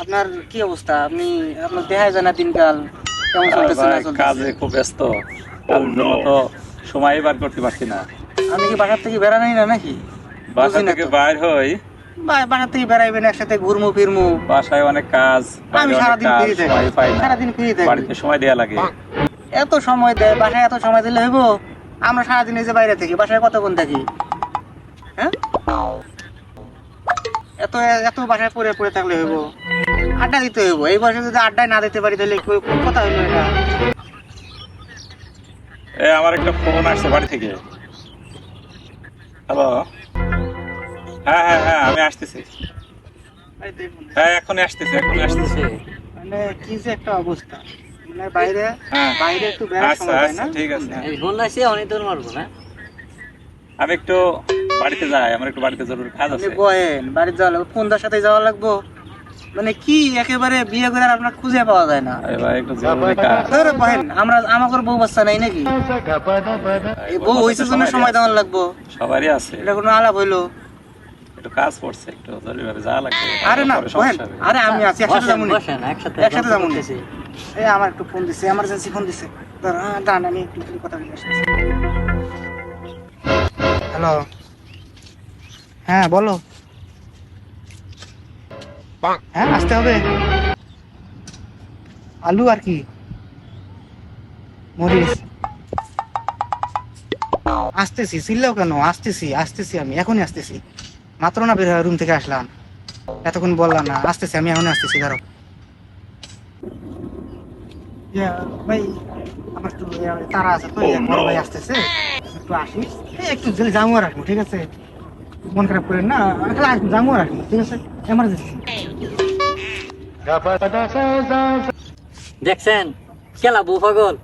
আপনার কি অবস্থা? আপনার দেখাই যায় না দিনকাল, কেমন চলতেছে না চলতেছে? কাজে খুব ব্যস্ত, কাজের জন্য তো সময় বার করতে পারছি না। আমি কি বাসার থেকে বেড়ানোই না নাকি? বাসা বুঝি না থেকে তো। বাইর হই, বাসার থেকে বেড়াইবেন, একসাথে ঘুরমু ফিরমু। বাসায় অনেক কাজ, আমি বাইরে অনেক সারাদিন কাজ, ফ্রি থাকি, সময় পাই না। সারাদিন ফ্রি থাকি। বাড়িতে সময় দেয়া লাগে। এত সময় দেয় বাসায়, এত সময় দিলে হইব? আমরা সারাদিন এই যে বাইরে থাকি, বাসায় কতক্ষণ থাকি? হ্যাঁ, এত এত বাসায় পড়ে পড়ে থাকলে হইব? আড্ডা দিতে হইব। এই বয়সে যদি আড্ডায় না দিতে পারি তাহলে কোন কথা হইলো এটা? আমার একটা ফোন আসছে বাড়ি থেকে। হ্যালো, হ্যাঁ হ্যাঁ হ্যাঁ, আমি আসতেছি। ভাই দেখুন, হ্যাঁ, এখনই আসতেছি। মানে কি যে একটা অবস্থা, মানে বাইরে হ্যাঁ। বাইরে একটু বেড়ার আচ্ছা সময় পাই আচ্ছা, না। ঠিক আছে। অনেক দূর মারবো না। আমি একটু বাড়িতে যাই, আমার একটু বাড়িতে জরুরি কাজ আপনি আছে। বয়েন, বাড়িতে যাওয়া লাগবে, ফোনটার সাথে যাওয়া লাগবো। মানে কি একেবারে বিয়ে করে আর আপনার খুঁজে পাওয়া যায় না। আরে ভাই, একটু জরুরি কাজ। ধরে বহেন, আমাদের বউ বাচ্চা নাই নাকি? এই বউ হইছে জন্য সময় দেওয়ার লাগবো, সবারই আছে, এটা কোনো আলাপ হইলো? একটু কাজ পড়ছে, একটু জরুরি ভাবে যাওয়া লাগবে। আরে না পরে বহেন, সমস্যা হবে। আরে আমি আছি, একসাথে যাবো নি? একসাথে যাবো নি? বসেন। এই আমার একটু ফোন দিছে, এমার্জেন্সি ফোন দিছে। দাঁড়ান, আমি একটু কথা বলে আসতেছি। হ্যালো, হ্যাঁ বলো। হ্যাঁ, আসতে হবে। আলু আর কি, মরিচ। আসতেছি, চিল্লাও কেন? আসতেছি, আমি এখনই আসতেছি। মাত্র না বের রুম থেকে আসলাম, এতক্ষণ বললাম না? আসতেছি, আমি এখনই আসতেছি, ধরো। ভাই, আমার একটু তারা আছে তো, বড় ভাই আসতেছে, একটু আসিস। একটু জামুয়া রাখবো, ঠিক আছে? মন খারাপ করেন না, জামুয়া রাখবো, ঠিক আছে? এমার্জেন্সি। দেখছেন কেলা বউ পাগল,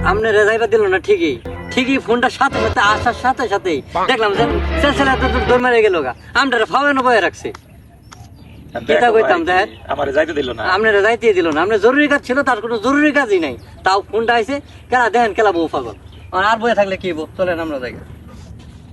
আমনে রেজাইবা দিল না। ঠিকই ঠিকই ফোনটা সাথে সাথে আসার সাথে সাথেই দেখলাম যে ছেলে দৌড় মেরে গেল গা, আমটা ফাওয়ানো বয়ে রাখছে। দেখো কইতাম, ভাই, দেখ। আমারে যাইতে দিল না। আপনারা যাইতে দিল না, আপনার জরুরি কাজ ছিল, তার কোনো জরুরি কাজই নাই, তাও ফোনটা আইছে। কেলা দেখেন কেলা বউ পাগল। আর বয়ে থাকলে কি বউ, চলেন আমরা যাই।